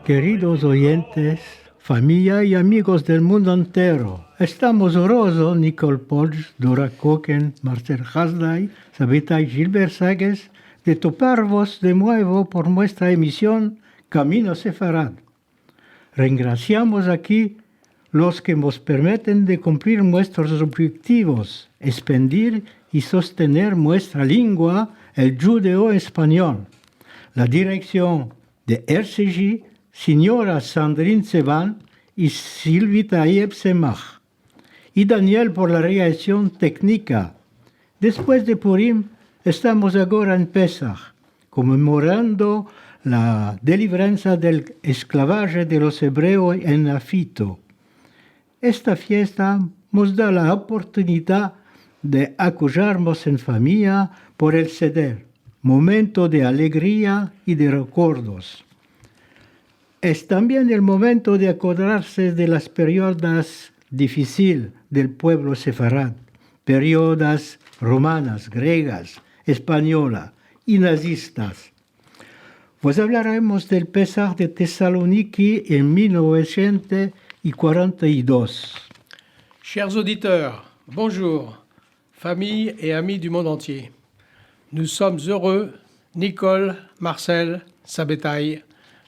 Queridos oyentes, familia y amigos del mundo entero, estamos honrosos, Nicole Podge, Dora Koken, Marcel Hasday, Sabita y Gilbert Sagues, de toparvos de nuevo por nuestra emisión Camino Sefarad. Regraciamos aquí los que nos permiten de cumplir nuestros objetivos, expandir y sostener nuestra lengua, el judeo-español. La dirección de RCJ, señora Sandrine Sevan y Sylvie Tayeb Semach. Y Daniel por la realización técnica. Después de Purim, estamos ahora en Pesach, conmemorando la deliveranza del esclavaje de los hebreos en Egipto. Esta fiesta nos da la oportunidad de apoyarnos en familia por el Seder, momento de alegría y de recuerdos. Es también el momento de acordarse de las periodas difíciles del pueblo sefarad, periodas romanas, griegas, españolas y nazistas. Pues hablaremos del Pesach de Thessaloniki en 1942. Chers auditeurs, bonjour, famille et amis du monde entier. Nous sommes heureux, Nicole, Marcel, Sabetaï,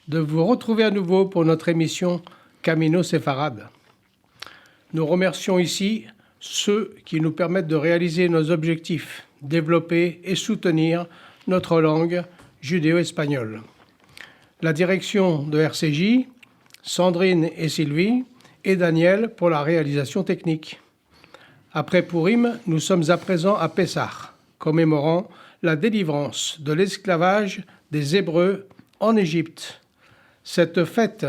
de vous retrouver à nouveau pour notre émission Camino Sefarad. Nous remercions ici ceux qui nous permettent de réaliser nos objectifs, développer et soutenir notre langue judéo-espagnole. La direction de RCJ, Sandrine et Sylvie, et Daniel pour la réalisation technique. Après Purim, nous sommes à présent à Pessah, commémorant la délivrance de l'esclavage des Hébreux en Égypte. Cette fête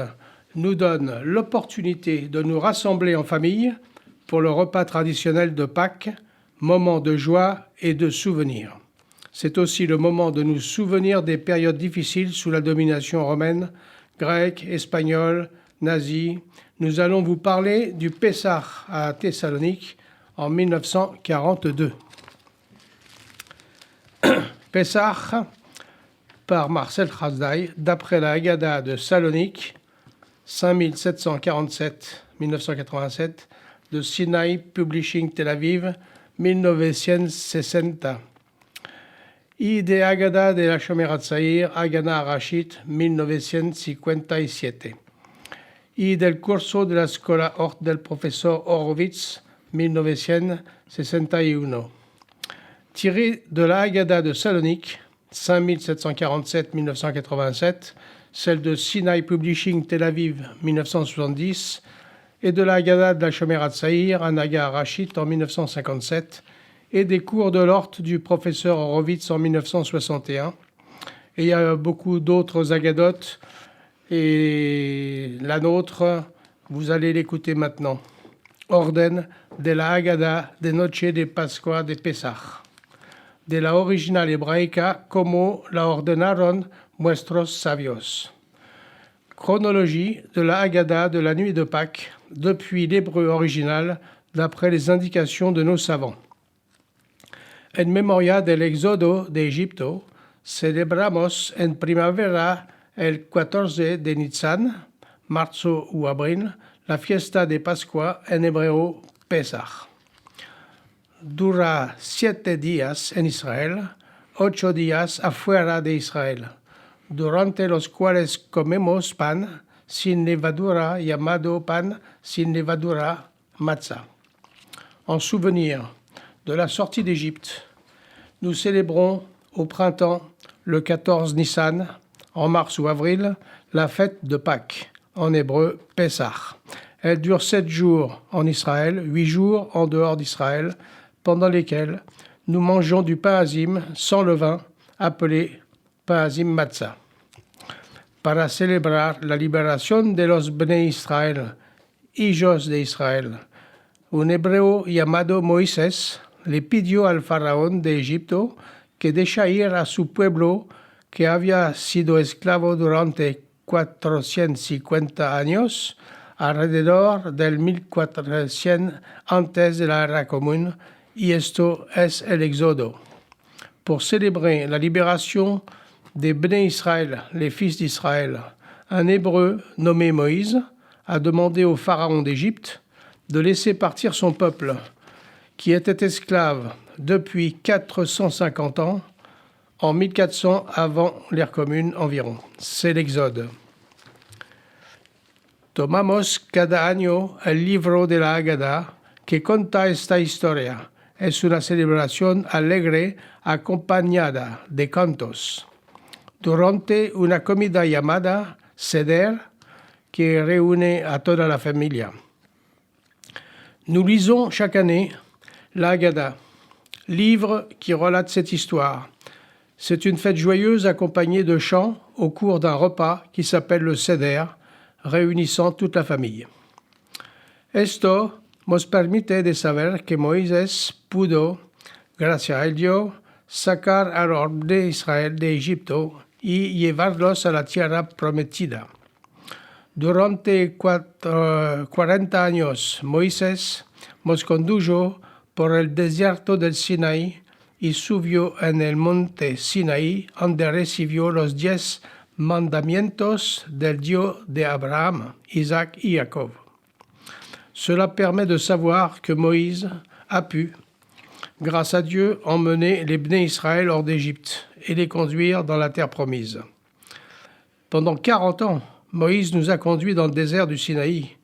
nous donne l'opportunité de nous rassembler en famille pour le repas traditionnel de Pâques, moment de joie et de souvenir. C'est aussi le moment de nous souvenir des périodes difficiles sous la domination romaine, grecque, espagnole, nazie. Nous allons vous parler du Pessah à Thessalonique en 1942. Pessah par Marcel Hasday, d'après la Haggadah de Salonique, 5747-1987, de Sinai Publishing Tel Aviv, 1960. Y de Haggadah de la Shomer Hatzair, Haganah Rashit, 1957. Y del curso de la Escuela Hort del Profesor Horowitz, 1961. Tiré de la Haggadah de Salonique, 5747-1987, celle de Sinai Publishing Tel Aviv, 1970, et de la Haggadah de la Shomer Hatzair, Hanaga Rashit, en 1957, et des cours de l'Hort du professeur Horowitz en 1961. Et il y a beaucoup d'autres Haggadot, et la nôtre, vous allez l'écouter maintenant. Orden de la Haggadah de Noche de Pascua de Pesach. De la original hebraica como la ordenaron nuestros sabios. Chronologie de la Haggadah de la nuit de Pâques, depuis l'hébreu original, d'après les indications de nos savants. En memoria del éxodo de Egipto, celebramos en primavera el 14 de Nisan, marzo u abril, la fiesta de Pascua, en hebreo Pesach. Dura 7 días en Israel, 8 días afuera de Israel, durante los cuales comemos pan sin levadura llamado pan sin levadura matzah. En souvenir de la sortie d'Égypte, nous célébrons au printemps, le 14 Nissan, en mars ou avril, la fête de Pâques, en hébreu Pessah. Elle dure 7 jours en Israël, 8 jours en dehors d'Israël, pendant lesquels nous mangeons du pain azim sans levain, appelé pain azim matzah. Para celebrar la liberación de los Bnei Israel, hijos de Israel, un hebreo llamado Moisés le pidió al faraón de Egipto que deje ir a su pueblo que había sido esclavo durante 450 años, alrededor del 1400 antes de la era común, y esto es el Éxodo. Pour célébrer la libération des Bnei Israël, les fils d'Israël, un Hébreu nommé Moïse a demandé au pharaon d'Égypte de laisser partir son peuple, qui était esclave depuis 450 ans, en 1400 avant l'ère commune environ. C'est l'Exode. Tomamos cada año el libro de la Haggadah que conta esta historia. Es una celebración alegre acompañada de cantos. Durante una comida llamada Seder, qui réunit à toda la familia. Nous lisons chaque année la Haggadah, livre qui relate cette histoire. C'est une fête joyeuse accompagnée de chants au cours d'un repas qui s'appelle le Seder, réunissant toute la famille. Esto nos permite de saber que Moisés pudo, gracias a ello, sacar al pueblo de Israel de Egipto y llevarlos a la tierra prometida. Durante 40 años, Moisés nos condujo por el desierto del Sinaí y subió en el monte Sinaí, donde recibió los 10 mandamientos del Dios de Abraham, Isaac y Jacob. Cela permet de savoir que Moïse a pu, grâce à Dieu, emmener les Bnei Israël hors d'Égypte et les conduire dans la terre promise. Pendant 40 ans, Moïse nous a conduits dans le désert du Sinaï,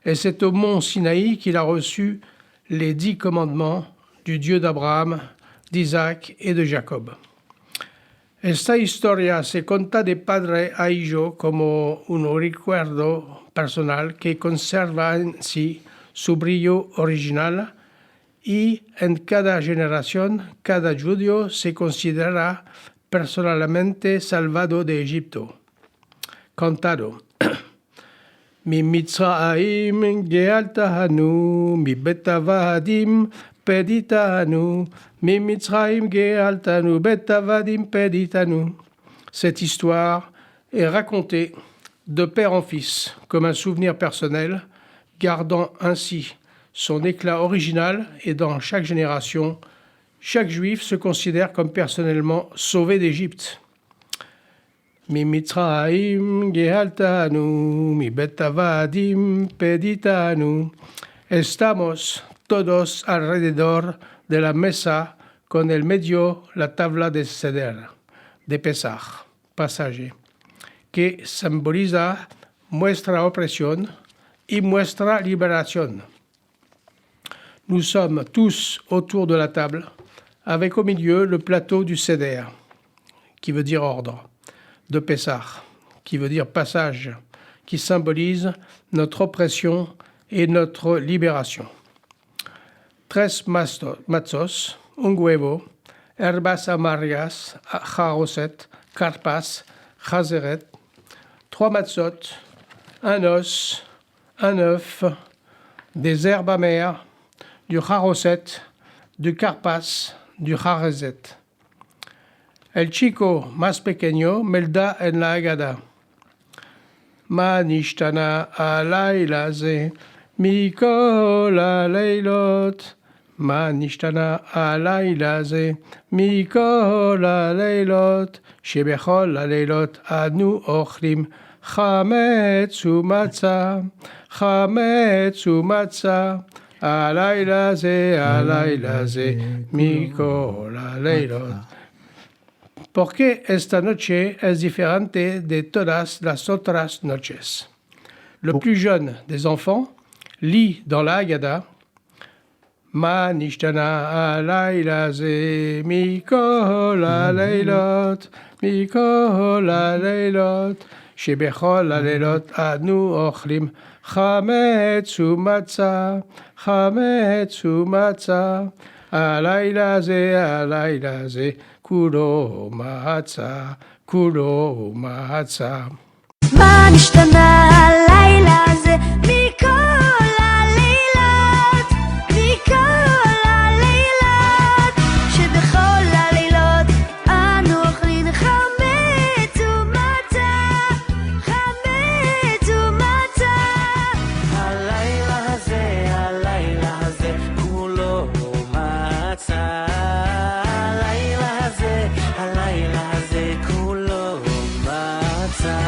et c'est au mont Sinaï qu'il a reçu les 10 commandements du Dieu d'Abraham, d'Isaac et de Jacob. Esta historia se cuenta de padre a hijo como un recuerdo personal que conserva en sí su brillo original y en cada generación, cada judío se considera personalmente salvado de Egipto. Cantado. Mi Mitzrayim gealtahanu, mi betavadim peditanu, mi Mitzrayim gealtanu, betavadim peditanu. Cette histoire est racontée de père en fils, comme un souvenir personnel, gardant ainsi son éclat original, et dans chaque génération, chaque juif se considère comme personnellement sauvé d'Égypte. Mi Mitzrayim gehaltanu, mi betavadim peditanu. Estamos todos alrededor de la mesa con el medio la tabla de Seder, de Pesach, pasaje, que simboliza nuestra opresión y nuestra liberación. Nous sommes tous autour de la table, avec au milieu le plateau du Seder, qui veut dire ordre, de Pessah, qui veut dire passage, qui symbolise notre oppression et notre libération. 3 matzos, un huevo, herbas amargas, charoset, carpas, chazeret, 3 matzot, un os, un œuf, des herbes amères, du charoset, du carpas, du charezet. El chico más pequeño me da en la Haggadah. Ma nishtana alayla ze mikol alaylot. Ma nishtana alayla ze mikol alaylot. Shebechol alaylot anu ochlim chametz umatza. Chametz umatza. Alayla ze mikol alaylot. Porque esta noche es diferente de todas las otras noches. Le plus jeune des enfants lit dans la Haggadah Ma nishtana alayla ze mikol alaylot, mikol alaylot, shebechol alaylot anu ochlim chametz umatza, chametz umatza, alayla ze, kulo matzah, kulo matzah. מה נשתנה הלילה הזה מכל הלילות, מכל הלילות, שבכל הלילות אנו אוכלים חמץ ומצה, חמץ ומצה. הלילה הזה כולו מצה, הלילה הזה כולו מצה,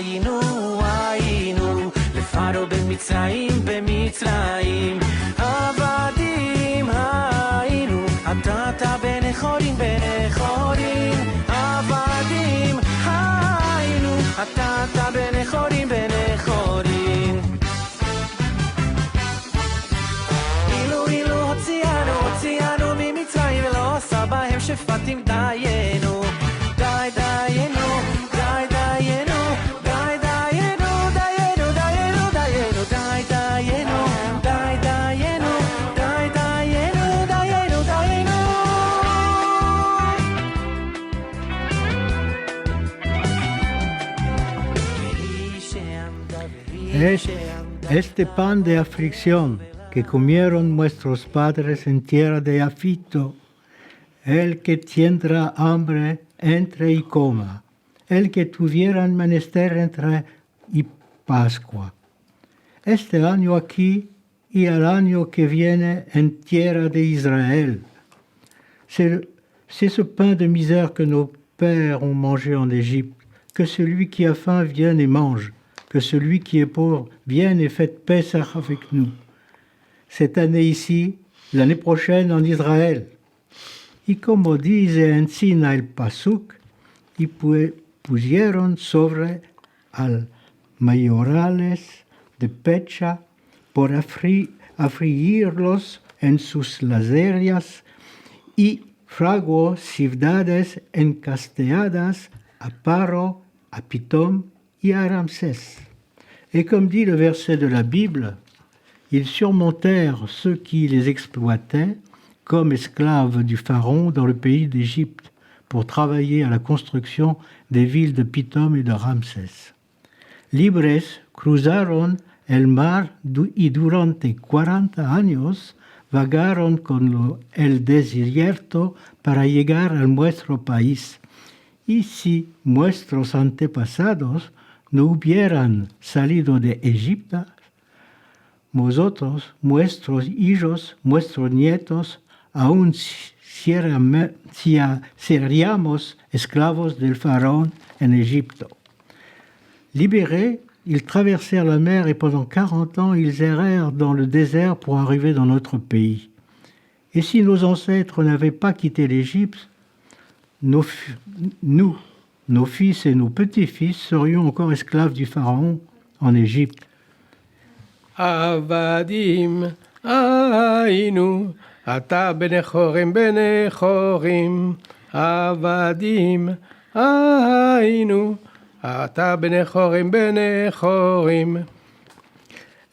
היינו לפרעה במצרים עבדים היינו אתה בני חורים עבדים היינו אתה בני חורים אילו הוציאנו ממצרים ולא עשה בהם שפטים דיינו Este pan de aflicción que comieron nuestros padres en tierra de Egipto, el que tendrá hambre entre y coma, el que tuvieran menester entre y Pascua. Este año aquí y el año que viene en tierra de Israël. C'est ce pain de misère que nos pères ont mangé en Égypte, que celui qui a faim vienne et mange, que celui qui est pauvre vienne et fête Pessah avec nous. Cette année ici, l'année prochaine en Israël. Y como dice encima el pasuk, y pusieron sobre al mayorales de Pecha por afreírlos en sus lazerías y fraguó ciudades encasteadas a Paro, a Pitom et à Ramsès. Et comme dit le verset de la Bible, ils surmontèrent ceux qui les exploitaient comme esclaves du Pharaon dans le pays d'Égypte pour travailler à la construction des villes de Pitom et de Ramsès. Libres cruzaron el mar y durante 40 años vagaron con el desierto para llegar a nuestro país. Y si nuestros antepasados no hubieran salido de Egipto, nosotros, nuestros hijos, nuestros nietos, aún seríamos esclavos del faraón en Égypte. Libérés, ils traversèrent la mer et pendant 40 ans, ils errèrent dans le désert pour arriver dans notre pays. Et si nos ancêtres n'avaient pas quitté l'Égypte, nos fils et nos petits-fils serions encore esclaves du Pharaon en Égypte. עבדים היינו, אתה בני חורים, עבדים היינו, אתה בני חורים.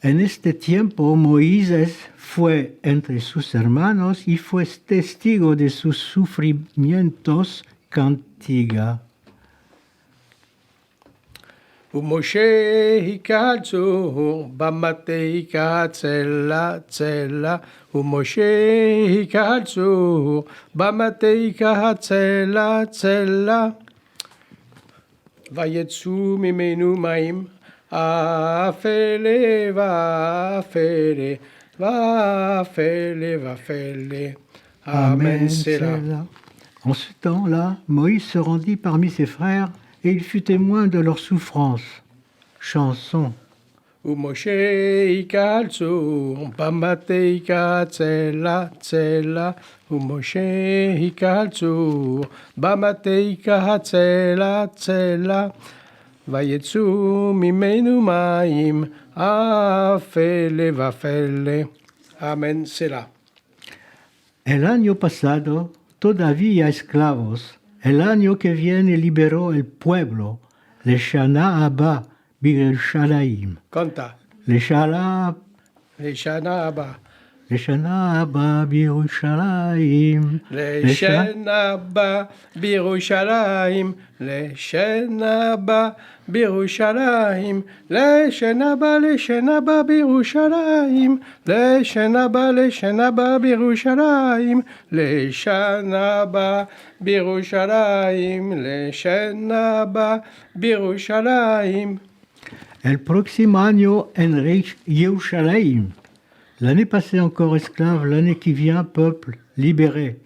En este tiempo Moisés fue entre sus hermanos y fue testigo de sus sufrimientos cantiga. ומשה היכה צור במטה היכה צלה ומשה היכה צור במטה היכה צלה ויצאו ממנו מים אפלה ואפלה Amen, Selah. En ce temps-là, Moïse se rendit parmi ses frères et il fut témoin de leurs souffrances. Chanson. ומשה היכה צור במטה היכה צלה ומשה היכה צור במטה היכה צלה ויצאו ממנו מים אפלה ואפלה. Amen, Selah. El año pasado, todavía esclavos, el año que viene liberó el pueblo, le Shana Abba Birushalayim. Canta. Le Shana Abba Birushalayim. לשנה הבא בירושלים, לשנה הבא בירושלים, לשנה הבא בירושלים, לשנה הבא בירושלים, לשנה הבא בירושלים, לשנה הבא בירושלים. El próximo año en Yerushalayim. L'année passée encore esclave, l'année qui vient peuple libéré.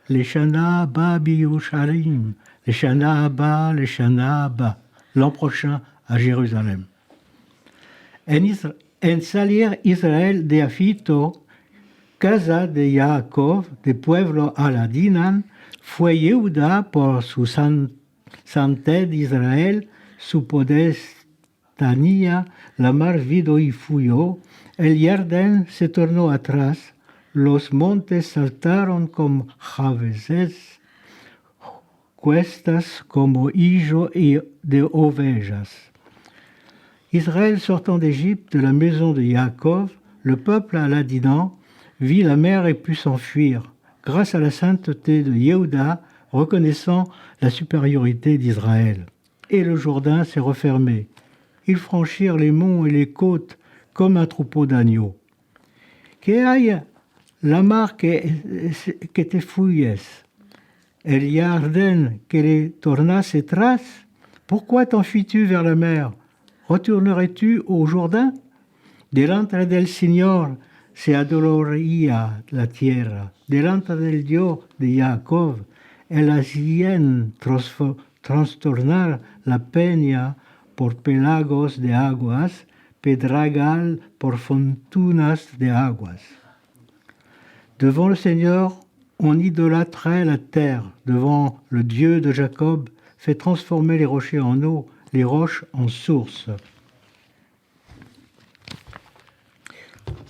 Les Shana Abba Birushalayim. Les Shana Abba. L'an prochain à Jérusalem. En salir Israel de Egipto, casa de Jacob, de pueblo Aladinan, fue Yehuda por su santidad Israel, su podestanía, la mar vido y fuyó, el Jardín se tornó atrás, los montes saltaron como javeses, cuestas como hijo de ovejas. Israël sortant d'Égypte, de la maison de Jacob, le peuple aladinan vit la mer et put s'enfuir, grâce à la sainteté de Yehuda, reconnaissant la supériorité d'Israël. Et le Jourdain s'est refermé. Ils franchirent les monts et les côtes comme un troupeau d'agneaux. Que hay la mar que te fuyes, el Jardin que le tornase atrás, pourquoi t'enfuis-tu vers la mer? Retournerais-tu au Jourdain? Delante del Señor se adoloría la tierra, delante del Dios de Jacob, el hacían trastornar la peña por pelagos de aguas, pedregal por fontunas de aguas. Devant le Seigneur, on idolâtrait la terre, devant le Dieu de Jacob, fait transformer les rochers en eau, les roches en sources.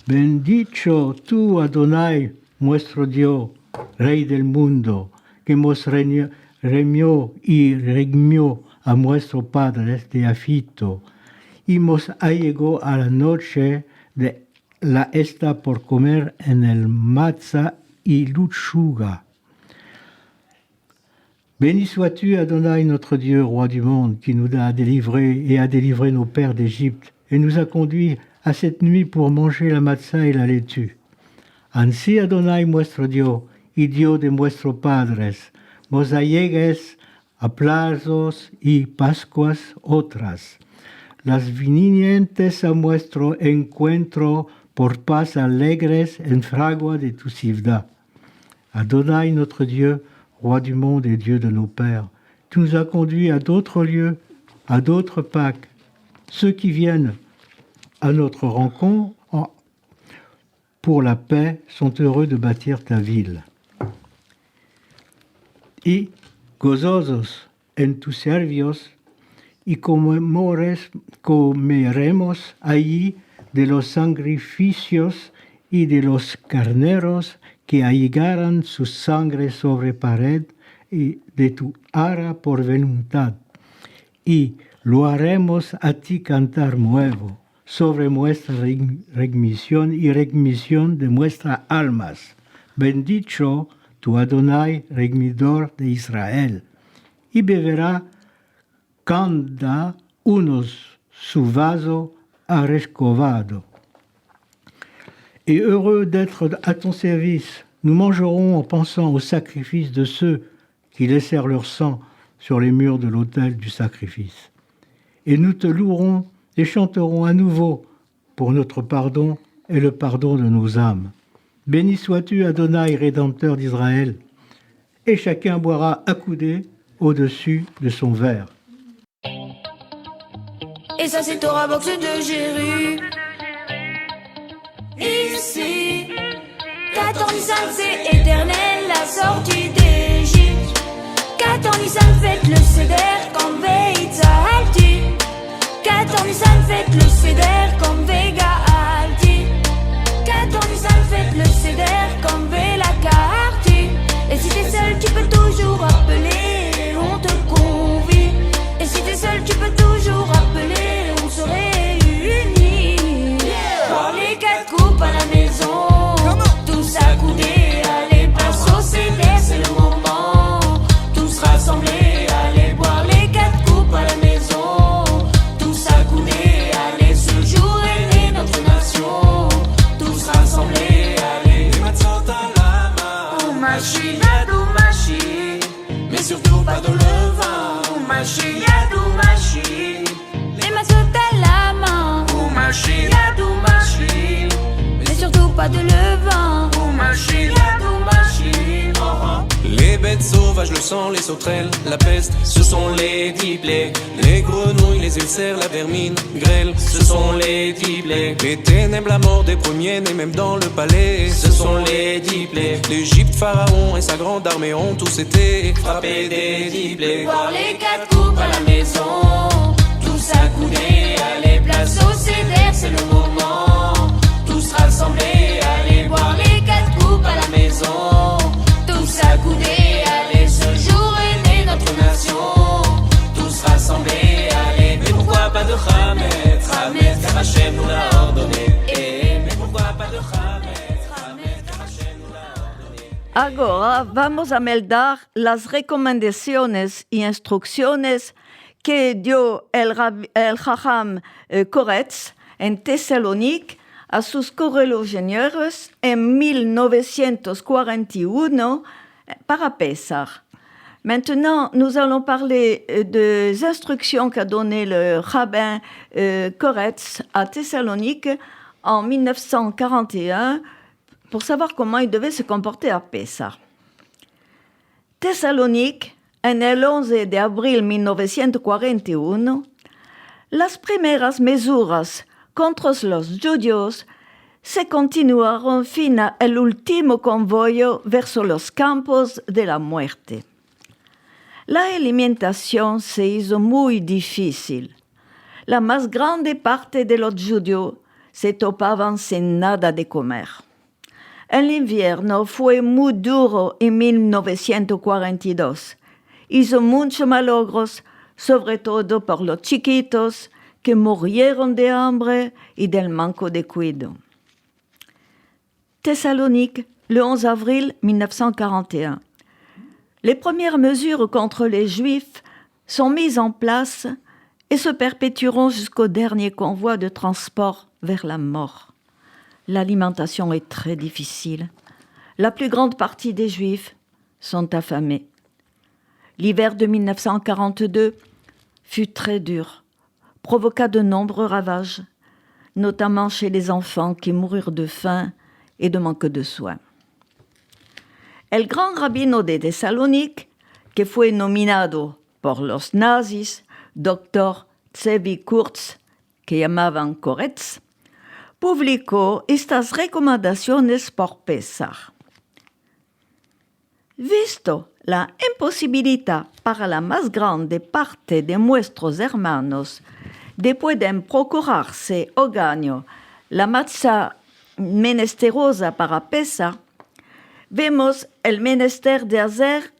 Bendicho tú, Adonai, nuestro Dios, Rey del mundo, que nos remió y redimió a nuestros padres de Egipto, y nos allegó a la noche de la esta por comer en el matzah y luchuga. Béni sois-tu, Adonai, notre Dieu, roi du monde, qui nous a délivrés et a délivré nos pères d'Égypte, et nous a conduits à cette nuit pour manger la matzah et la laitue. Ainsi, Adonai, nuestro Dios, y Dios de nuestros padres, nos allegues a plazos y pascuas otras, las vinientes a nuestro encuentro por paz alegres en fragua de tu ciudad. Adonai, notre Dieu, roi du monde et Dieu de nos pères, tu nous as conduits à d'autres lieux, à d'autres Pâques. Ceux qui viennent à notre rencontre pour la paix sont heureux de bâtir ta ville. Y gozosos en tus servios y comeremos allí de los sacrificios y de los carneros que allegaran su sangre sobre pared y de tu ara por voluntad. Y lo haremos a ti cantar nuevo sobre nuestra remisión y remisión de nuestras almas. Bendicho tu Adonai, remidor de Israel. Y beberá cada uno su vaso arrescovado. Et heureux d'être à ton service, nous mangerons en pensant au sacrifice de ceux qui laissèrent leur sang sur les murs de l'autel du sacrifice. Et nous te louerons et chanterons à nouveau pour notre pardon et le pardon de nos âmes. Béni sois-tu, Adonai, Rédempteur d'Israël, et chacun boira accoudé au-dessus de son verre. Et ça c'est Torah Box de Jéru. Ici, 14 Nissan c'est éternel, la sortie d'Égypte. 14 Nissan fête le Seder comme Veitza Alti. 14 Nissan fête le Seder comme Vega Alti. 14 Nissan fête le Seder comme Vela Karti. Et si t'es seul tu peux toujours appeler, on te convie. Et si t'es seul tu peux toujours appeler, on se réunit. Boire les 4 coupes à la maison, tous accoudés, allez passe au Seder, c'est le moment. Tous rassemblés, allez boire les 4 coupes à la maison. Tous accoudés, allez ce jour est né notre nation. Tous rassemblés, allez. Les matzot à la main, Umashi, Yadou Mashi, mais surtout pas de levain. Umashi, Yadou Mashi. Les matzot à la main, Umashi, Yadou Mashi. Mais surtout pas de levain, Umashi, Yadou Mashi. les bêtes sauvages sauvage, le sang, les sauterelles, la peste, ce sont les diplés. Les grenouilles, les ulcères, la vermine, grêle, ce sont les diplés. Les ténèbres, la mort des premiers nés, même dans le palais, ce sont les diplés. L'Égypte, Pharaon et sa grande armée ont tous été frappés des diplés. Voir les 4 coupes à la maison, tous accoudés, allez, place au CDR, c'est le moment. Tous rassemblés, allez, boire les 4 coupes à la maison. Tous accoudés, allez, ce jour est né notre nation. Tous rassemblés, allez, mais pourquoi pas de Khamet, Khamet, car Hachem nous l'a ordonné. Mais pourquoi pas de Khamet, Khamet, car Hachem nous l'a ordonné. Agora vamos a meldar las recomendaciones y instrucciones que dio el Jajam Koretz en Thessalonique a sus correligionarios en 1941 para Pessah. Maintenant, nous allons parler des instructions qu'a donné le rabbin Koretz à Thessalonique en 1941 pour savoir comment il devait se comporter à Pessah. Thessalonique, en el 11 de abril 1941, las primeras mesuras contra los judíos se continuaron fina el último convoyo verso los campos de la muerte. La alimentación se hizo muy difícil. La más grande parte de los judíos se topaban sin nada de comer. El invierno fue muy duro en 1942. Hizo muchos malogros, sobre todo por los chiquitos que murieron de hambre y del manco de cuidado. Thessalonique, le 11 avril 1941. Les premières mesures contre les Juifs sont mises en place et se perpétueront jusqu'au dernier convoi de transport vers la mort. L'alimentation est très difficile. La plus grande partie des Juifs sont affamés. L'hiver de 1942 fut très dur, provoqua de nombreux ravages, notamment chez les enfants qui moururent de faim et de manque de soins. El gran rabino de Thessalonique, que fue nominado por los nazis, Dr. Tzvi Kurz, que llamaban Koretz, publicó estas recomendaciones por Pessah. Visto la imposibilidad para la más grande parte de nuestros hermanos de pueden procurarse hogaño la matzá menesterosa para Pessah, vemos el menester de hacer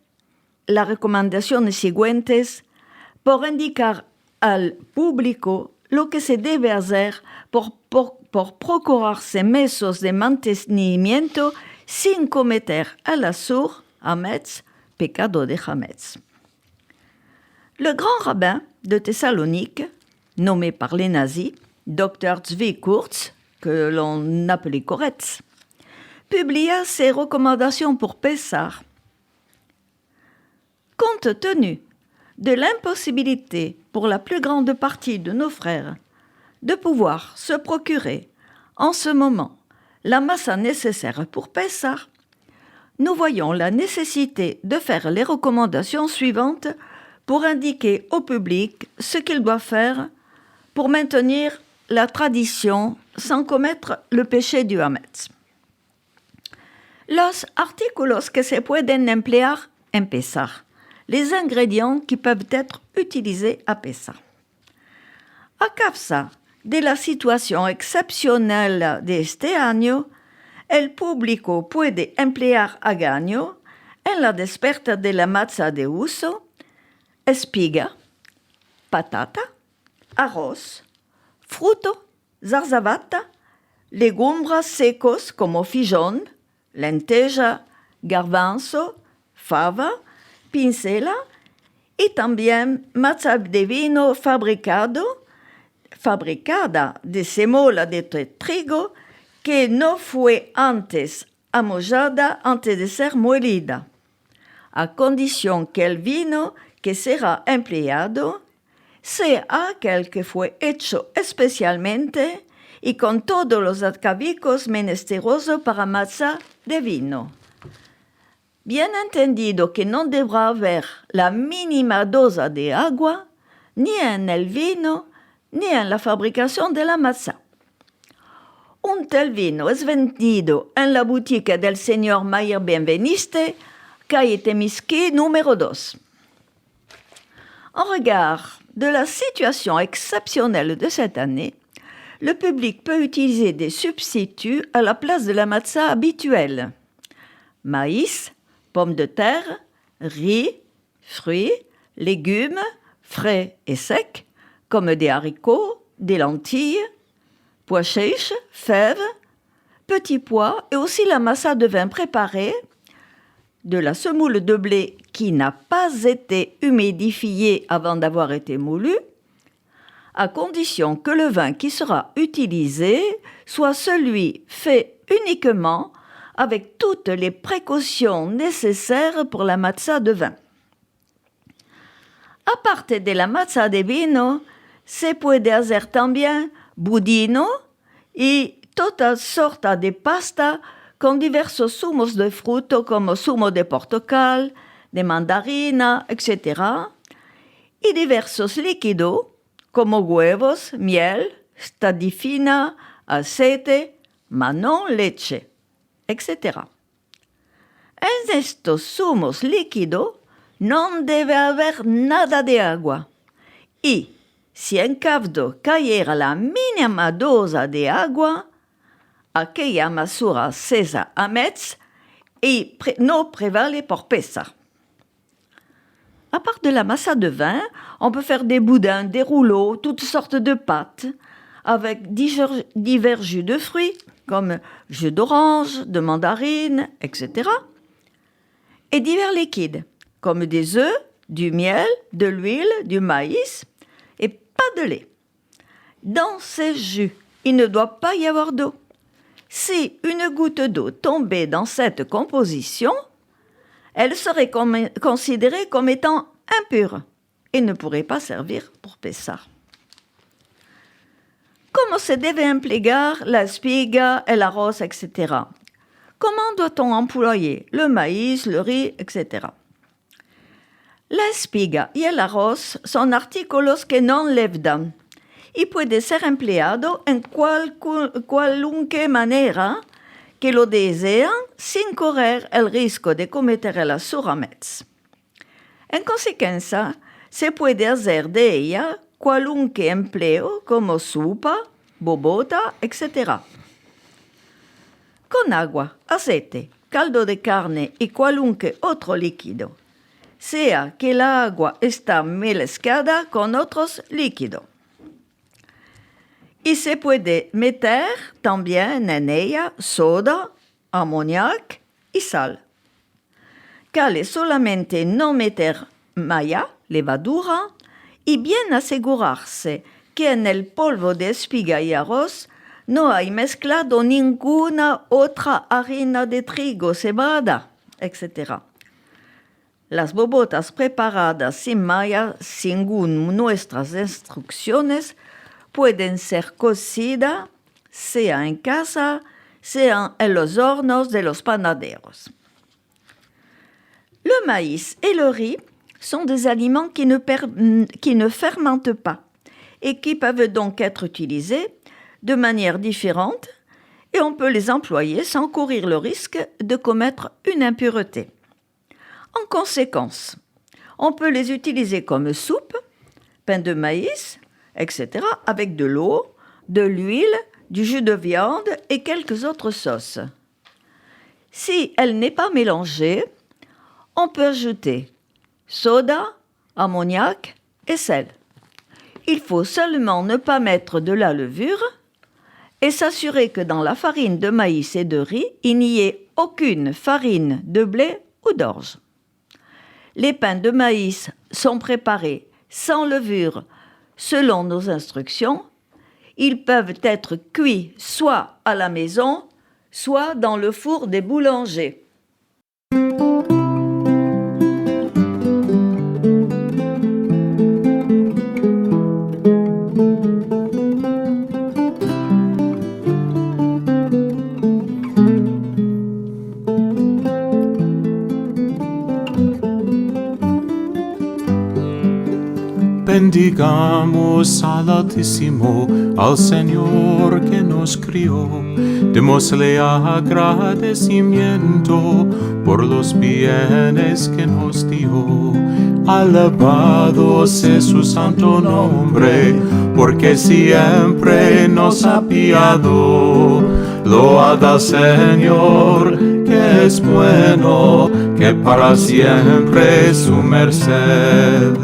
las recomendaciones siguientes por indicar al público lo que se debe hacer por procurarse mesos de mantenimiento sin cometer al azur, hametz, pecado de hametz. Le grand rabbin de Thessalonique, nommé par les nazis, Dr. Tzvi Kurz, que l'on appelait Koretz, publia ses recommandations pour Pessah. Compte tenu de l'impossibilité pour la plus grande partie de nos frères de pouvoir se procurer en ce moment la massa nécessaire pour Pessah, nous voyons la nécessité de faire les recommandations suivantes pour indiquer au public ce qu'il doit faire pour maintenir la tradition sans commettre le péché du hametz. Los artículos que se pueden emplear en Pessah, les ingrédients qui peuvent être utilisés à Pessah. A causa de la situación excepcional de este año, el público puede emplear a gaño en la desperta de la matzá de uso, espiga, patata, arroz, fruto, zarzavata, legumbres secos como fijón, lenteja, garbanzo, fava, pincela y también matzá de vino fabricada de semola de trigo que no fue antes amollada antes de ser molida, a condición que el vino que será empleado sea aquel que fue hecho especialmente y con todos los atavicos menesterosos para matzá de vino. Bien entendido que no deberá haber la mínima dosa de agua ni en el vino ni en la fabricación de la masa. Un tel vino es vendido en la boutique del señor Mayer Benveniste, calle Temisquí número 2. En regard de la situation exceptionnelle de cette année, le public peut utiliser des substituts à la place de la matza habituelle. Maïs, pommes de terre, riz, fruits, légumes, frais et secs, comme des haricots, des lentilles, pois chiches, fèves, petits pois et aussi la massa de vin préparée, de la semoule de blé qui n'a pas été humidifiée avant d'avoir été moulue, à condition que le vin qui sera utilisé soit celui fait uniquement avec toutes les précautions nécessaires pour la matza de vin. Aparte de la matza de vino, se puede hacer también budino y toda sorta de pasta con diversos zumos de fruto como zumo de portocal, de mandarina, etc. y diversos líquidos como huevos, miel, stadifina, aceite, manon leche, etc. En estos zumos líquidos no debe haber nada de agua. Y si en caldo cayera la mínima dosa de agua, aquella masura cesa a metz y no prévale por pesa. À part de la massa de vin, on peut faire des boudins, des rouleaux, toutes sortes de pâtes, avec divers jus de fruits, comme jus d'orange, de mandarine, etc. Et divers liquides, comme des œufs, du miel, de l'huile, du maïs, et pas de lait. Dans ces jus, il ne doit pas y avoir d'eau. Si une goutte d'eau tombait dans cette composition, elle serait considérée comme étant impure et ne pourrait pas servir pour Pessah. Comment se debe emplear la espiga, el arroz, etc. Comment doit-on employer le maïs, le riz, etc. La espiga y el arroz son artículos que no levdan y puede ser empleado en cualquier manera que lo desean sin correr el riesgo de cometer el asurramets. En consecuencia, se puede hacer de ella cualquier empleo como sopa, bobota, etc. Con agua, aceite, caldo de carne y cualquier otro líquido, sea que la agua está mezclada con otros líquidos. Y se puede meter también en ella soda, ammoniac y sal. Cale solamente no meter malla, levadura, y bien asegurarse que en el polvo de espiga y arroz no hay mezclado ninguna otra harina de trigo, cebada, etc. Las bobotas preparadas sin malla, según nuestras instrucciones, pueden ser cocidas, sea en casa, sea en los hornos de los panaderos. Le maïs et le riz sont des aliments qui ne fermentent pas et qui peuvent donc être utilisés de manière différente et on peut les employer sans courir le risque de commettre une impureté. En conséquence, on peut les utiliser comme soupe, pain de maïs, etc., avec de l'eau, de l'huile, du jus de viande et quelques autres sauces. Si elle n'est pas mélangée, on peut ajouter soda, ammoniac et sel. Il faut seulement ne pas mettre de la levure et s'assurer que dans la farine de maïs et de riz, il n'y ait aucune farine de blé ou d'orge. Les pains de maïs sont préparés sans levure selon nos instructions. Ils peuvent être cuits soit à la maison, soit dans le four des boulangers. Bendigamos al Altísimo, al Señor que nos crió. Démosle agradecimiento por los bienes que nos dio. Alabado sea su santo nombre, porque siempre nos ha guiado. Load al Señor, que es bueno, que para siempre es su merced.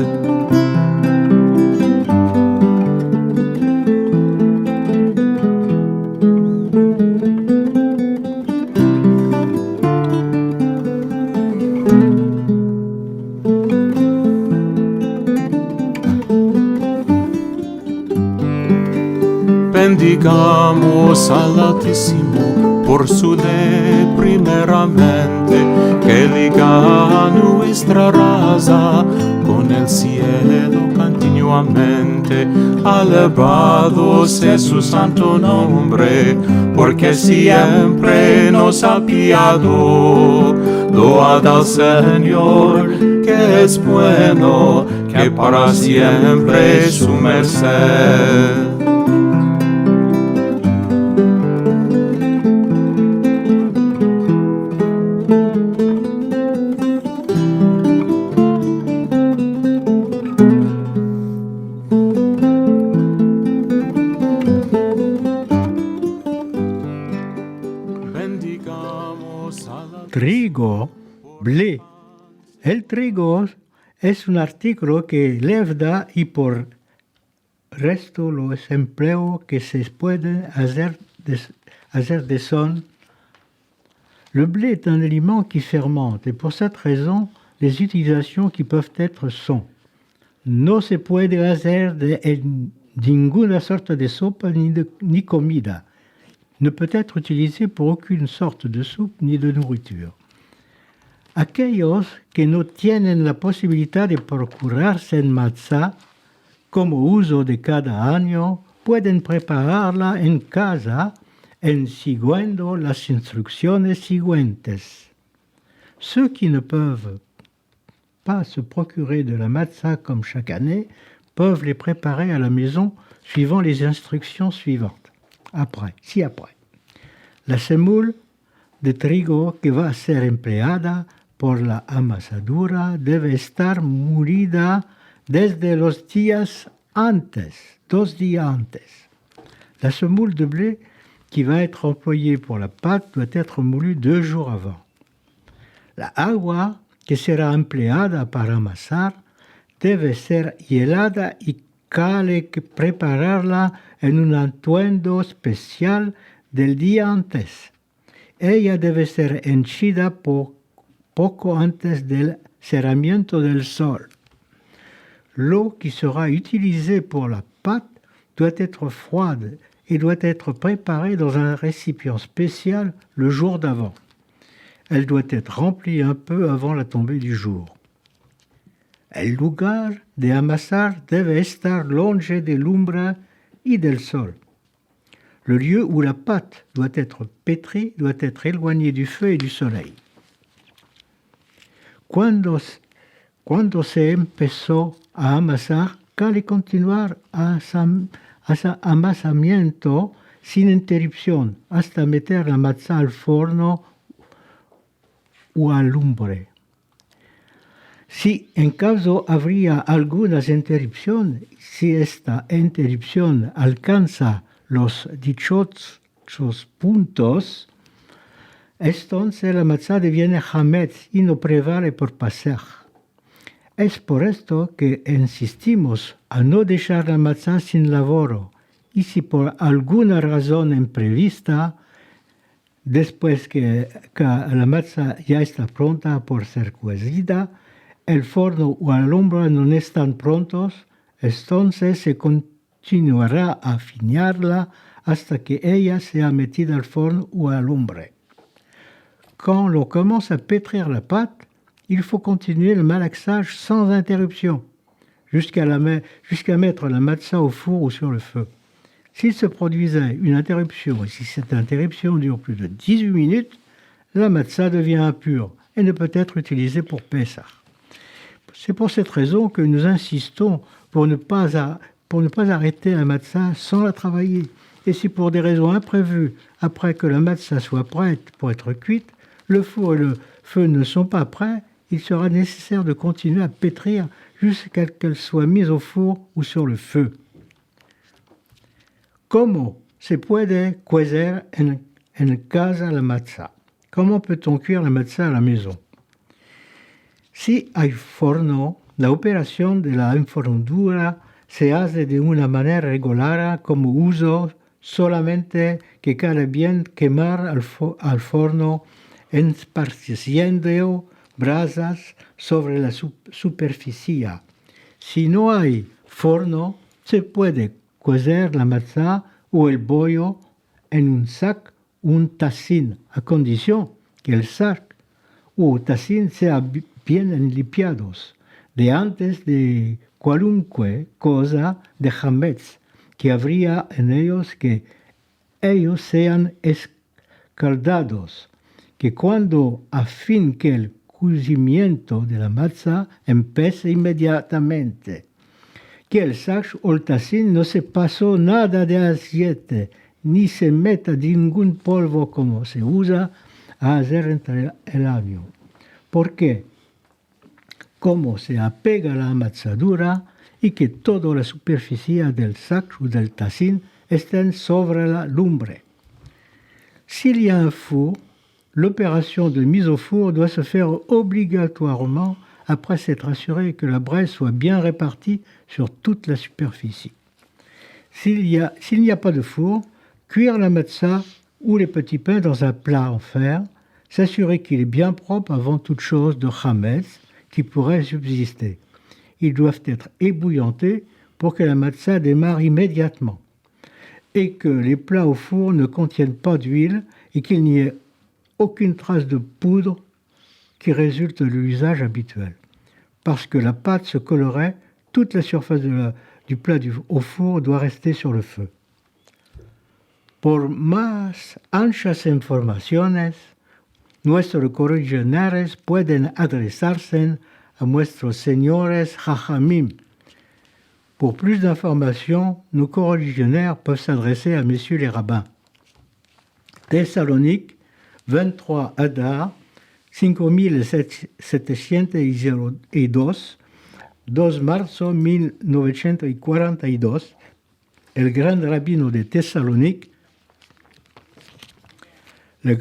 Bendigamos al Altísimo por su ley primeramente, que liga nuestra raza con el cielo continuamente. Alabado sea su santo nombre, porque siempre nos ha guiado. Load al Señor, que es bueno, que para siempre es su merced. Trigo, blé. El trigo es un artículo que levda y por resto los empleos que se pueden hacer de son. Le blé est un aliment qui fermente et pour cette raison, les utilisations qui peuvent être sont: no se puede hacer de ninguna sorte de sopa ni comida. Ne peut être utilisé pour aucune sorte de soupe ni de nourriture. Aquellos que no tienen la posibilidad de procurarse en matzá como uso de cada año pueden prepararla en casa siguiendo las instrucciones siguientes. Ceux qui ne peuvent pas se procurer de la matzá comme chaque année peuvent les préparer à la maison suivant les instructions suivantes. Après. La semoule de trigo que va a ser empleada por la amasadura debe estar molida desde los días antes, 2 días antes. La semoule de blé qui va être employée pour la pâte doit être moulue 2 jours avant. La agua que será empleada para amasar debe ser helada y hay que prepararla en un atuendo especial del día antes. Ella debe ser henchida poco antes del cerramiento del sol. L'eau qui sera utilisée pour la pâte doit être froide et doit être préparée dans un récipient spécial le jour d'avant. Elle doit être remplie un peu avant la tombée du jour. El lugar de amasar debe estar longe de l'ombre y del sol. Le lieu où la pâte doit être pétrie doit être éloigné du feu et du soleil. Cuando se empezó a amasar, cabe continuar a amasamiento sin interrupción hasta meter la matzá al forno o al lumbre. Si en caso habría algunas interrupciones, si esta interrupción alcanza los dichosos puntos, entonces la matzá deviene hametz y no prevale por pasar. Es por esto que insistimos a no dejar la matzá sin laboro, y si por alguna razón imprevista, después que la matzá ya está pronta por ser cocida, el forno o la lumbre no están prontos, entonces se continuará a afinarla hasta que ella sea metida al forno o à la lumbre. Quand l'on commence à pétrir la pâte, il faut continuer le malaxage sans interruption, jusqu'à mettre la matzá au four ou sur le feu. S'il se produisait une interruption, et si cette interruption dure plus de 18 minutes, la matzá devient impure et ne peut être utilisée pour Pessah. C'est pour cette raison que nous insistons pour ne pas arrêter la matzah sans la travailler. Et si pour des raisons imprévues, après que la matzah soit prête pour être cuite, le four et le feu ne sont pas prêts, il sera nécessaire de continuer à pétrir jusqu'à ce qu'elle soit mise au four ou sur le feu. ¿Cómo se puede cocer en casa la matzah? Comment peut-on cuire la matzah à la maison? Si hay forno, la operación de la enfornadura se hace de una manera regular como uso solamente que quede bien quemar al forno esparciendo brasas sobre la superficie. Si no hay forno, se puede cocer la matzah o el bollo en un sac o un tacín, a condición que el sac o tacín sea bien limpiados de antes de cualquier cosa de hametz que habría en ellos, que ellos sean escaldados, que cuando a fin que el cocimiento de la matzah empiece inmediatamente, que el sac o el tacín no se pasó nada de aceite, ni se meta ningún polvo como se usa a hacer entre el año. ¿Por qué? Como se apega la amatzadura y que toda la superficie del sac o del tacín estén sobre la lumbre. S'il y a un four, l'opération de mise au four doit se faire obligatoirement après s'être assuré que la braise soit bien répartie sur toute la superficie. S'il n'y a pas de four, cuire la matzah ou les petits pains dans un plat en fer, s'assurer qu'il est bien propre avant toute chose de hametz qui pourrait subsister. Ils doivent être ébouillantés pour que la matzah démarre immédiatement et que les plats au four ne contiennent pas d'huile et qu'il n'y ait aucune trace de poudre qui résulte de l'usage habituel. Parce que la pâte se colorait, toute la surface du plat au four doit rester sur le feu. Por más anchas informaciones, nuestros correligionaires pueden adresarse a nuestros señores Jajamim. Pour plus d'informations, nos correligionnaires peuvent s'adresser à messieurs les rabbins. Thessalonique, 23 Adar, 5702, 2 marzo 1942, el gran rabino de Thessalonique, le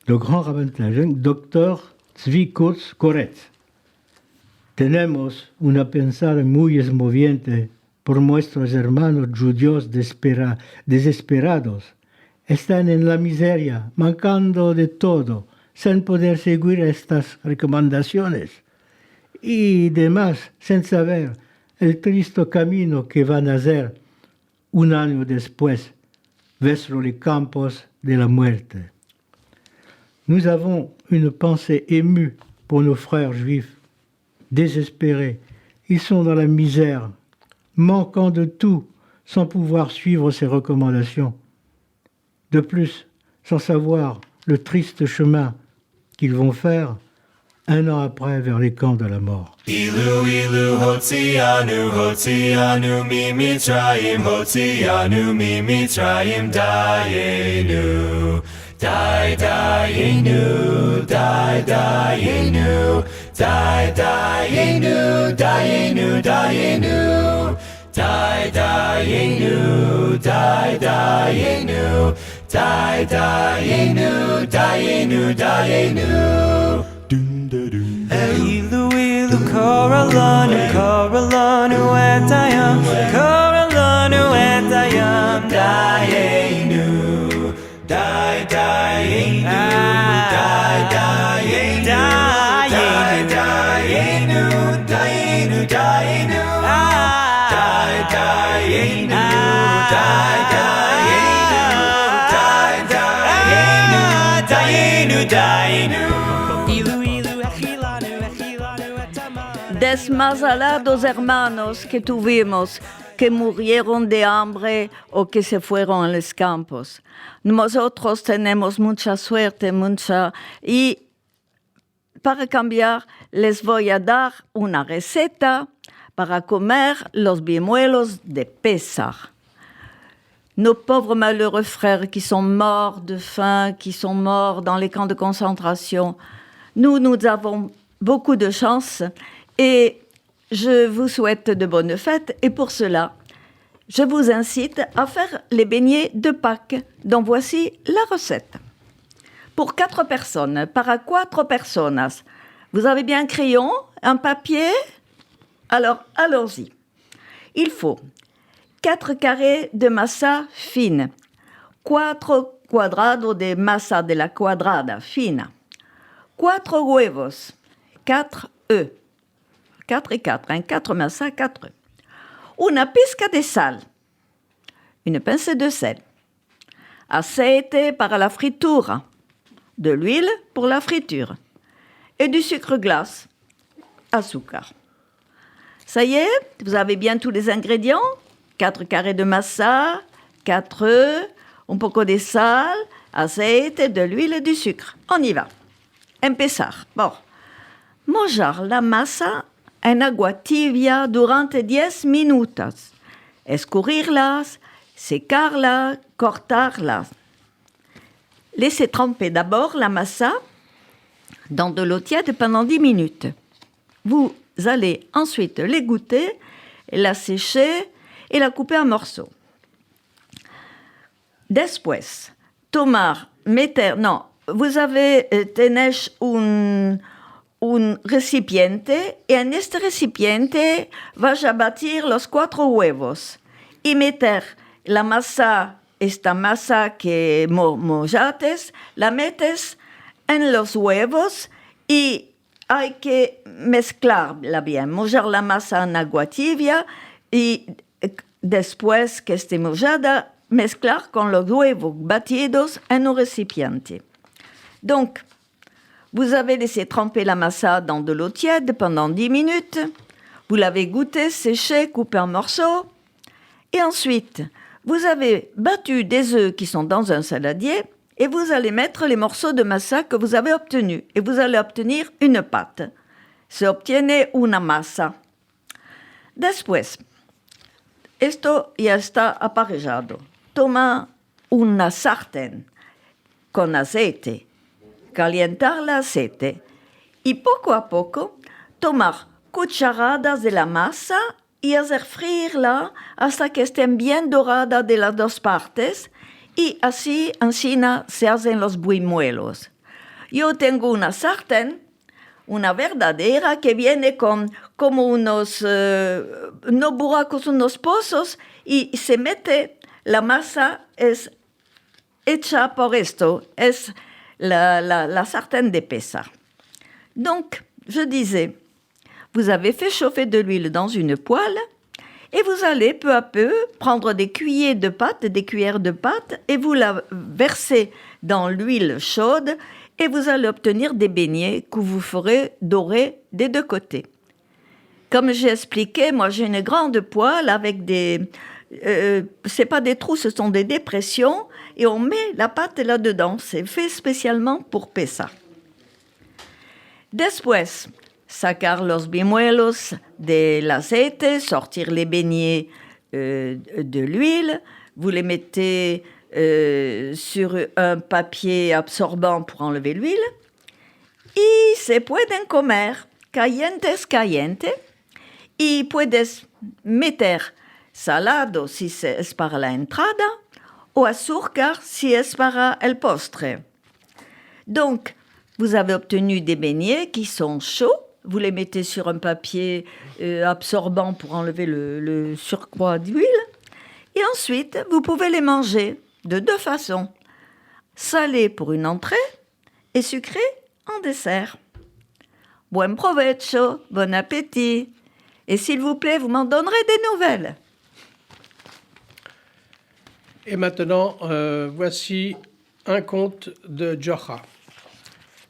grand rabbin Dr. Tzvi Kurz Koretz. Tenemos una pensada muy esmoviente por nuestros hermanos judíos desesperados. Están en la miseria, mancando de todo, sin poder seguir estas recomendaciones. Y demás, sin saber el triste camino que van a hacer un año después, vers les campos de la muerte. Nous avons une pensée émue pour nos frères juifs, désespérés. Ils sont dans la misère, manquant de tout, sans pouvoir suivre ces recommandations. De plus, sans savoir le triste chemin qu'ils vont faire un an après vers les camps de la mort. Ilu ilu hotzianu hotzianu mi mitzrayim hotzianu mi mitzrayim dayenu dai dayenu dai dayenu dai dayenu dayenu dayenu dai dayenu dai dayenu dai dayenu dayenu dayenu. Ilu ilu koralanu koralanu etayam koralanu etayam dayenu dai dayenu dai dayenu dai dayenu dayenu dayenu dai dayenu dai dayenu dai dayenu dayenu. Desmazalados hermanos que tuvimos, que murieron de hambre o que se fueron a los campos. Nosotros tenemos mucha suerte, y para cambiar les voy a dar una receta para comer los bimuelos de Pessah. Nos pauvres malheureux frères qui sont morts de faim, qui sont morts dans les camps de concentration, nous avons beaucoup de chance et je vous souhaite de bonnes fêtes. Et pour cela, je vous incite à faire les beignets de Pâques, dont voici la recette. Pour 4 personnes, para 4 personas. Vous avez bien un crayon, un papier? Alors, allons-y. Il faut 4 carrés de masa fine, 4 cuadrados de masa de la cuadrada fina, 4 huevos, 4 œufs, 4 et 4, 4 masa, 4 œufs. Una pizca de sal, une pincée de sel, aceite para la fritura, de l'huile pour la friture, et du sucre glace, azúcar. Ça y est, vous avez bien tous les ingrédients? 4 carrés de masa, 4 œufs, un poco de sal, aceite, de l'huile et du sucre. On y va. Empezar. Bon. Mojar la masa en agua tibia durante 10 minutos. Escurrirlas, secarlas, cortarlas. Laissez tremper d'abord la masa dans de l'eau tiède pendant 10 minutes. Vous allez ensuite l'égoutter, la sécher et la couper en morceaux. Después, tomar, meter, non, vous avez tenés un recipiente y en este recipiente vas a batir los 4 huevos y meter la masa, esta masa que mojates, la metes en los huevos y hay que mezclarla bien, mojar la masa en agua tibia y después que esté mojada, mezclar con los huevos batidos en un recipiente. Donc, vous avez laissé tremper la masa dans de l'eau tiède pendant 10 minutes, vous l'avez goûté, séché, coupé en morceaux, et ensuite, vous avez battu des œufs qui sont dans un saladier et vous allez mettre les morceaux de masa que vous avez obtenus et vous allez obtenir une pâte. Se obtiene una masa. Después, esto ya está aparejado. Toma una sartén con aceite, calentar el aceite y poco a poco tomar cucharadas de la masa y hacer freírla hasta que estén bien doradas de las 2 partes y así encima se hacen los buñuelos. Yo tengo una sartén, una verdadera, que viene con como unos, no buracos, unos pozos y se mete, la masa es hecha por esto, es la sartén de Pessah. Donc, je disais, vous avez fait chauffer de l'huile dans une poêle et vous allez peu à peu prendre des cuillères de pâte et vous la versez dans l'huile chaude et vous allez obtenir des beignets que vous ferez dorer des 2 côtés. Comme j'ai expliqué, moi j'ai une grande poêle avec des... c'est pas des trous, ce sont des dépressions et on met la pâte là-dedans. C'est fait spécialement pour Pessah. Después, sacar los bimuelos del aceite, sortir les beignets de l'huile, vous les mettez sur un papier absorbant pour enlever l'huile. Y se pueden comer caliente y puedes meter salado si es para la entrada o azúcar si es para el postre. Donc, vous avez obtenu des beignets qui sont chauds. Vous les mettez sur un papier absorbant pour enlever le surcroît d'huile. Et ensuite, vous pouvez les manger de 2 façons. Salé pour une entrée et sucré en dessert. Buen provecho, bon appétit. Et s'il vous plaît, vous m'en donnerez des nouvelles. Et maintenant, voici un conte de Jocha.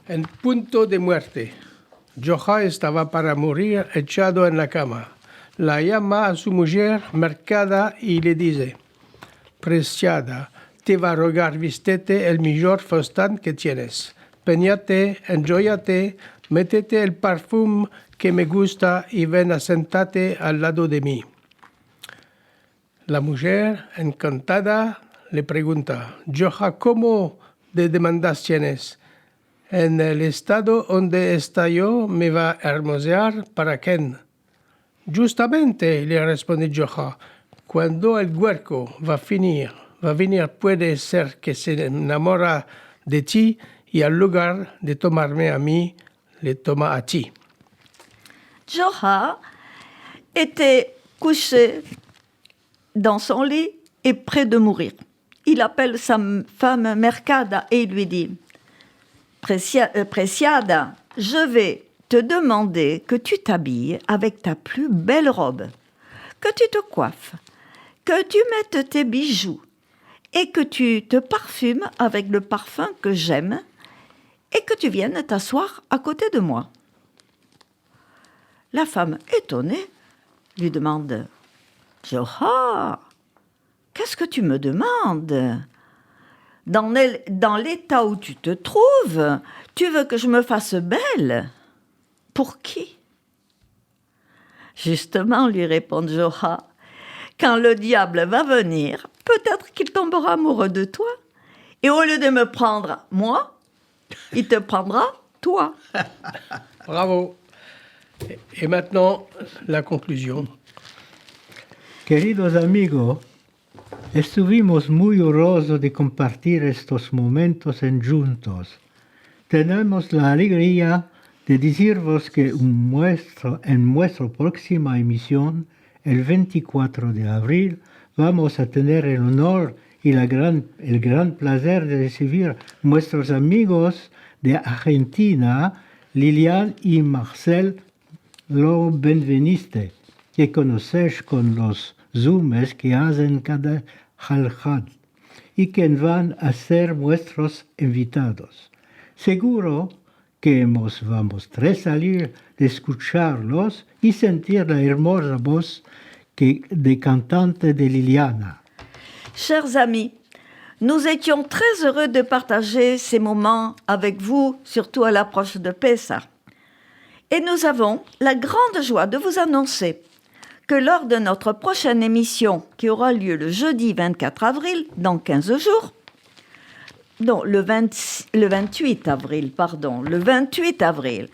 En punto de muerte. Jocha estaba para morir echado en la cama. La llama a su mujer Mercada y le dice: Preciada, te va a rogar vistete el mejor fostán que tienes. Peñate, enjoyate, métete el perfume que me gusta y ven a sentarte al lado de mí. La mujer, encantada, le pregunta, Joja, ¿cómo de demandas tienes? En el estado donde está yo me va a hermosear para quién. Justamente, le responde Joja, cuando el huerco va a venir puede ser que se enamora de ti y al lugar de tomarme a mí, le toma a ti. Joja était couché dans son lit et près de mourir. Il appelle sa femme Mercada et il lui dit « Preciada, je vais te demander que tu t'habilles avec ta plus belle robe, que tu te coiffes, que tu mettes tes bijoux et que tu te parfumes avec le parfum que j'aime et que tu viennes t'asseoir à côté de moi. » La femme, étonnée, lui demande « Joja, qu'est-ce que tu me demandes ? Dans l'état où tu te trouves, tu veux que je me fasse belle ? Pour qui ?» Justement, lui répond Joja, quand le diable va venir, peut-être qu'il tombera amoureux de toi. Et au lieu de me prendre, moi, il te prendra, toi. Bravo. Et maintenant, la conclusion. Queridos amigos, estuvimos muy orgullosos de compartir estos momentos juntos. Tenemos la alegría de deciros que en nuestra próxima emisión, el 24 de abril, vamos a tener el honor y el gran placer de recibir nuestros amigos de Argentina, Lilian y Marcel Lo Benveniste, que conocéis con los Zooms que hacen cada Jaljad y que van a ser nuestros invitados. Seguro que vamos a salir de escucharlos y sentir la hermosa voz de cantante de Liliana. Chers amis, nous étions très heureux de partager ces moments avec vous, surtout à l'approche de Pessah. Et nous avons la grande joie de vous annoncer que lors de notre prochaine émission, qui aura lieu le jeudi 24 avril, dans 15 jours, non, le 28 avril, pardon, le 28 avril.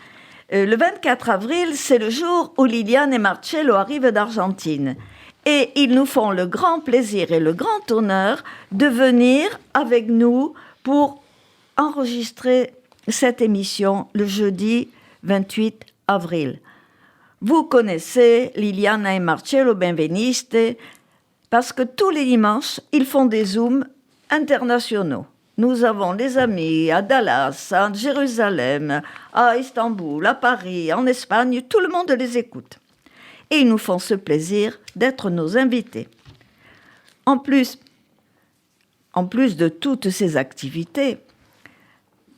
Le 24 avril, c'est le jour où Liliane et Marcello arrivent d'Argentine. Et ils nous font le grand plaisir et le grand honneur de venir avec nous pour enregistrer cette émission le jeudi 28 avril. Vous connaissez Liliana et Marcello Benveniste parce que tous les dimanches, ils font des Zooms internationaux. Nous avons des amis à Dallas, à Jérusalem, à Istanbul, à Paris, en Espagne, tout le monde les écoute. Et ils nous font ce plaisir d'être nos invités. En plus de toutes ces activités,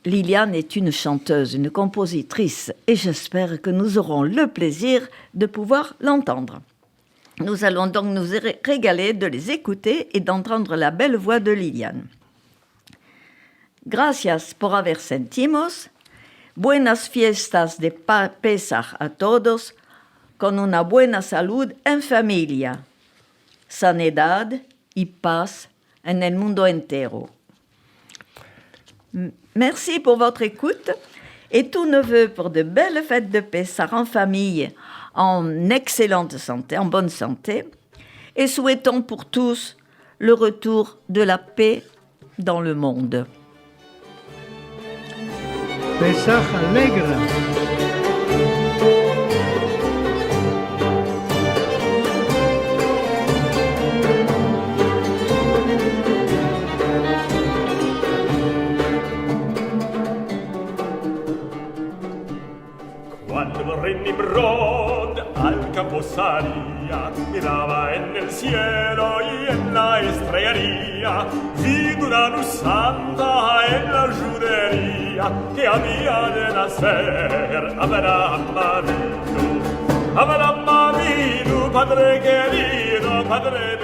Liliane est une chanteuse, une compositrice, et j'espère que nous aurons le plaisir de pouvoir l'entendre. Nous allons donc nous régaler de les écouter et d'entendre la belle voix de Liliane. Gracias por haber sentimos. Buenas fiestas de Pesach a todos, con una buena salud en familia, sanidad y paz en el mundo entero. Merci pour votre écoute et tous nos vœux pour de belles fêtes de Pessah en famille, en excellente santé, en bonne santé, et souhaitons pour tous le retour de la paix dans le monde. Pesach alegre. Cuando el rey Nimrod al campo salía, miraba en el cielo y en la estrellería, vi una luz santa en la judería, que había de nacer Abraham Avinu, Padre querido, Padre